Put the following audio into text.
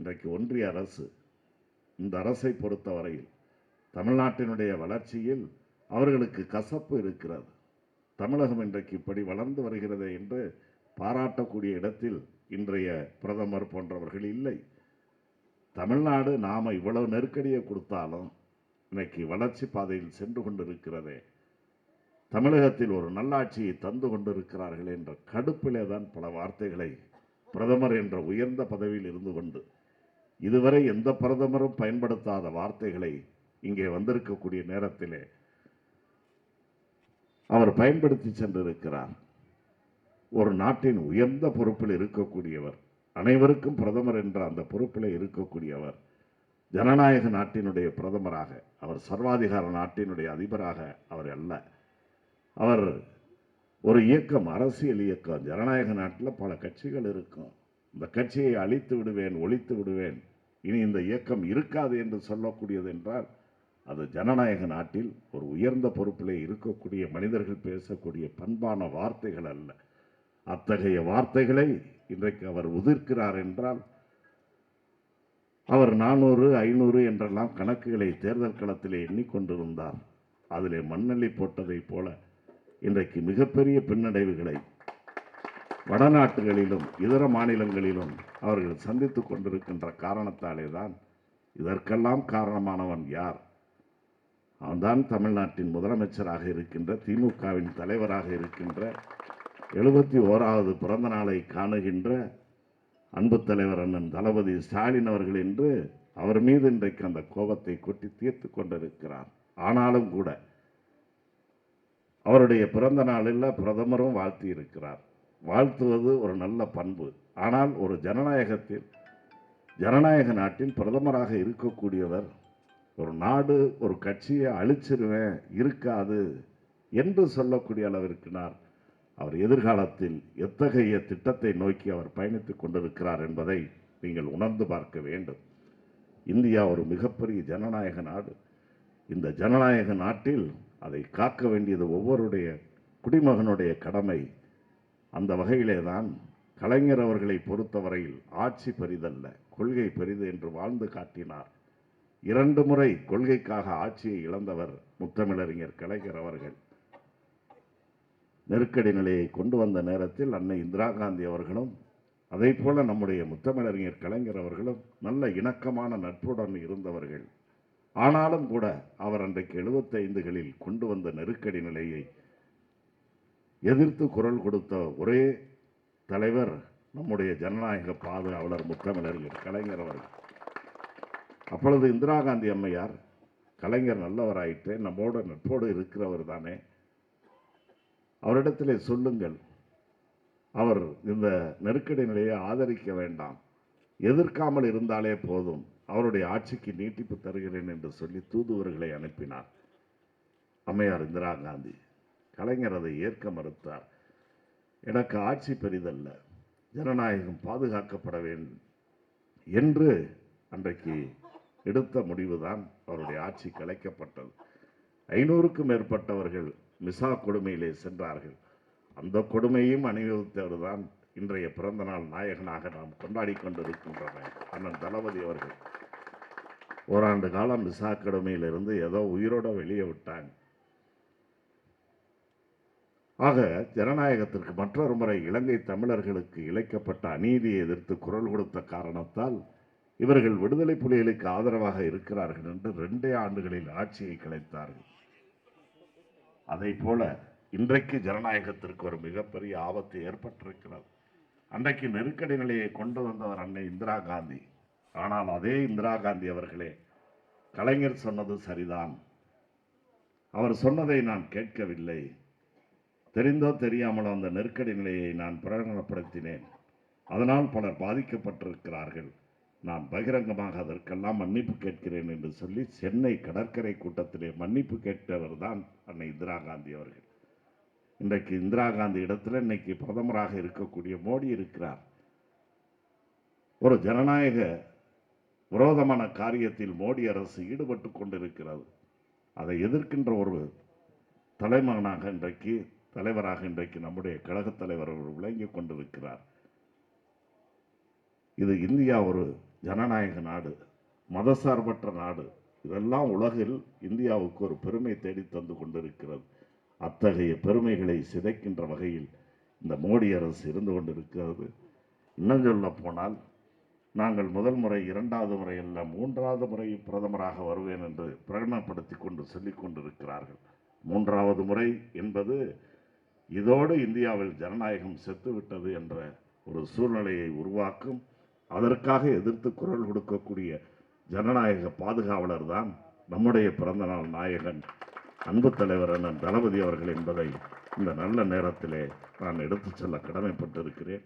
இன்றைக்கு ஒன்றிய அரசு, இந்த அரசை பொறுத்தவரையில் தமிழ்நாட்டினுடைய வளர்ச்சியில் அவர்களுக்கு கசப்பு இருக்கிறது. தமிழகம் இன்றைக்கு இப்படி வளர்ந்து வருகிறது என்று பாராட்டக்கூடிய இடத்தில் இன்றைய பிரதமர் போன்றவர்கள் இல்லை. தமிழ்நாடு நாம் இவ்வளவு நெருக்கடியை கொடுத்தாலும் இன்னைக்கு வளர்ச்சி பாதையில் சென்று கொண்டிருக்கிறதே, தமிழகத்தில் ஒரு நல்லாட்சியை தந்து கொண்டிருக்கிறார்கள் என்ற கடுப்பிலே தான் பல வார்த்தைகளை பிரதமர் என்ற உயர்ந்த பதவியில் இருந்து கொண்டு இதுவரை எந்த பிரதமரும் பயன்படுத்தாத வார்த்தைகளை இங்கே வந்திருக்கக்கூடிய நேரத்திலே அவர் பயன்படுத்தி சென்றிருக்கிறார். ஒரு நாட்டின் உயர்ந்த பொறுப்பில் இருக்கக்கூடியவர், அனைவருக்கும் பிரதமர் என்ற அந்த பொறுப்பில் இருக்கக்கூடியவர், ஜனநாயக நாட்டினுடைய பிரதமராக, அவர் சர்வாதிகார நாட்டினுடைய அதிபராக அவர் அல்ல. அவர் ஒரு இயக்கம், அரசியல் இயக்கம். ஜனநாயக நாட்டில் பல கட்சிகள் இருக்கும். இந்த கட்சியை அழித்து விடுவேன், ஒழித்து விடுவேன், இனி இந்த இயக்கம் இருக்காது என்று சொல்லக்கூடியது என்றால் அது ஜனநாயக நாட்டில் ஒரு உயர்ந்த பொறுப்பிலே இருக்கக்கூடிய மனிதர்கள் பேசக்கூடிய பண்பான வார்த்தைகள் அல்ல. அத்தகைய வார்த்தைகளை இன்றைக்கு அவர் உதிர்க்கிறார் என்றால், அவர் 400 500 என்றெல்லாம் கணக்குகளை தேர்தல் களத்திலே எண்ணிக்கொண்டிருந்தார். அதிலே மண்ணள்ளி போட்டதை போல இன்றைக்கு மிகப்பெரிய பின்னடைவுகளை வடநாட்டுகளிலும் இதர மாநிலங்களிலும் அவர்கள் சந்தித்துக் கொண்டிருக்கின்ற காரணத்தாலே தான் இதற்கெல்லாம் காரணமானவன் யார்? அவன்தான் தமிழ்நாட்டின் முதலமைச்சராக இருக்கின்ற, திமுகவின் தலைவராக இருக்கின்ற, 71வது பிறந்த நாளை காணுகின்ற அன்பு தலைவர் அண்ணன் தளபதி ஸ்டாலின் அவர்கள் என்று அவர் மீது இன்றைக்கு அந்த கோபத்தை கொட்டி தீர்த்து கொண்டிருக்கிறார். ஆனாலும் கூட அவருடைய பிறந்த நாளில் பிரதமரும் வாழ்த்தி இருக்கிறார். வாழ்த்துவது ஒரு நல்ல பண்பு. ஆனால் ஒரு ஜனநாயகத்தில், ஜனநாயக நாட்டில் பிரதமராக இருக்கக்கூடியவர் ஒரு நாடு, ஒரு கட்சியை அழிச்சிருவேன், இருக்காது என்று சொல்லக்கூடிய அளவிற்கினார் அவர் எதிர்காலத்தில் எத்தகைய திட்டத்தை நோக்கி அவர் பயணித்துக் கொண்டிருக்கிறார் என்பதை நீங்கள் உணர்ந்து பார்க்க வேண்டும். இந்தியா ஒரு மிகப்பெரிய ஜனநாயக நாடு. இந்த ஜனநாயக நாட்டில் அதை காக்க வேண்டியது ஒவ்வொருடைய குடிமகனுடைய கடமை. அந்த வகையிலே தான் கலைஞர் அவர்களை பொறுத்தவரையில் ஆட்சி பெரிதல்ல, கொள்கை பெரிது என்று வாழ்ந்து காட்டினார். 2 முறை கொள்கைக்காக ஆட்சியை இழந்தவர் முத்தமிழறிஞர் கலைஞர் அவர்கள். நெருக்கடி நிலையை கொண்டு வந்த நேரத்தில் அன்னை இந்திரா காந்தி அவர்களும் அதே போல நம்முடைய முத்தமிழறிஞர் கலைஞர் அவர்களும் நல்ல இணக்கமான நட்புடன் இருந்தவர்கள். ஆனாலும் கூட அவர் அன்றைக்கு 75களில் கொண்டு வந்த நெருக்கடி நிலையை எதிர்த்து குரல் கொடுத்த ஒரே தலைவர் நம்முடைய ஜனநாயக பாதுகாவலர் முத்தமிழறிஞர் கலைஞர் அவர்கள். அப்பொழுது இந்திரா காந்தி அம்மையார், கலைஞர் நல்லவராயிற்று, நம்மோட நட்போடு இருக்கிறவர் தானே, அவரிடத்திலே சொல்லுங்கள், அவர் இந்த நெருக்கடி நிலையை ஆதரிக்க வேண்டாம், எதிர்க்காமல் இருந்தாலே போதும், அவருடைய ஆட்சிக்கு நீட்டிப்பு தருகிறேன் என்று சொல்லி தூதுவர்களை அனுப்பினார் அம்மையார் இந்திரா காந்தி. கலைஞர் அதை ஏற்க மறுத்தார். எனக்கு ஆட்சி பெரிதல்ல, ஜனநாயகம் பாதுகாக்கப்பட வேண்டும் என்று அன்றைக்கு எடுத்த முடிவுதான் அவருடைய ஆட்சி கலைக்கப்பட்டது. 500க்கும் மேற்பட்டவர்கள் மிசா கொடுமையிலே சென்றார்கள். அந்த கொடுமையும் அனுபவித்தவர் தான் இன்றைய பிறந்த நாள் நாயகனாக நாம் கொண்டாடி கொண்டிருக்கின்றன அண்ணன் தளபதி அவர்கள். ஓராண்டு காலம் மிசா கொடுமையிலிருந்து ஏதோ உயிரோட வெளியே விட்டாங்க. ஆக ஜனநாயகத்திற்கு மற்றொரு முறை இலங்கை தமிழர்களுக்கு இழைக்கப்பட்ட அநீதியை எதிர்த்து குரல் கொடுத்த காரணத்தால் இவர்கள் விடுதலை புலிகளுக்கு ஆதரவாக இருக்கிறார்கள் என்று 2 ஆண்டுகளில் ஆட்சியை கலைத்தார்கள். அதை போல இன்றைக்கு ஜனநாயகத்திற்கு ஒரு மிகப்பெரிய ஆபத்து ஏற்பட்டிருக்கிறது. அன்றைக்கு நெருக்கடி நிலையை கொண்டு வந்தவர் அன்னை இந்திரா காந்தி. ஆனால் அதே இந்திரா காந்தி அவர்களே, கலைஞர் சொன்னது சரிதான், அவர் சொன்னதை நான் கேட்கவில்லை, தெரிந்தோ தெரியாமலோ அந்த நெருக்கடி நிலையை நான் பிரகடனப்படுத்தினேன், அதனால் பலர் பாதிக்கப்பட்டிருக்கிறார்கள், நான் பகிரங்கமாக அதற்கெல்லாம் மன்னிப்பு கேட்கிறேன் என்று சொல்லி சென்னை கடற்கரை கூட்டத்திலே மன்னிப்பு கேட்டவர் தான் அன்னை இந்திரா காந்தி அவர்கள். இன்றைக்கு இந்திரா காந்தி இடத்துல இன்னைக்கு பிரதமராக இருக்கக்கூடிய மோடி இருக்கிறார். ஒரு ஜனநாயக விரோதமான காரியத்தில் மோடி அரசு ஈடுபட்டு கொண்டிருக்கிறது. அதை எதிர்க்கின்ற ஒரு தலைமகனாக இன்றைக்கு, தலைவராக இன்றைக்கு நம்முடைய கழகத் தலைவர் விளங்கி கொண்டிருக்கிறார். இது இந்தியா ஒரு ஜனநாயக நாடு, மதசார்பற்ற நாடு, இதெல்லாம் உலகில் இந்தியாவுக்கு ஒரு பெருமை தேடி தந்து கொண்டிருக்கிறது. அத்தகைய பெருமைகளை சிதைக்கின்ற வகையில் இந்த மோடி அரசு இருந்து கொண்டிருக்கிறது. இன்னும் சொல்ல போனால், நாங்கள் முதல் முறை, இரண்டாவது முறை அல்ல, மூன்றாவது முறை பிரதமராக வருவேன் என்று பிரகடனப்படுத்தி கொண்டு சொல்லிக் கொண்டிருக்கிறார்கள். மூன்றாவது முறை என்பது இதோடு இந்தியாவில் ஜனநாயகம் செத்துவிட்டது என்ற ஒரு சூழ்நிலையை உருவாக்கும். அதற்காக எதிர்த்து குரல் கொடுக்கக்கூடிய ஜனநாயக பாதுகாவலர் தான் நம்முடைய பிறந்தநாள் நாயகன் அன்பு தலைவர் அண்ணன் தளபதி அவர்கள் என்பதை இந்த நல்ல நேரத்திலே நான் எடுத்துச் செல்ல கடமைப்பட்டிருக்கிறேன்.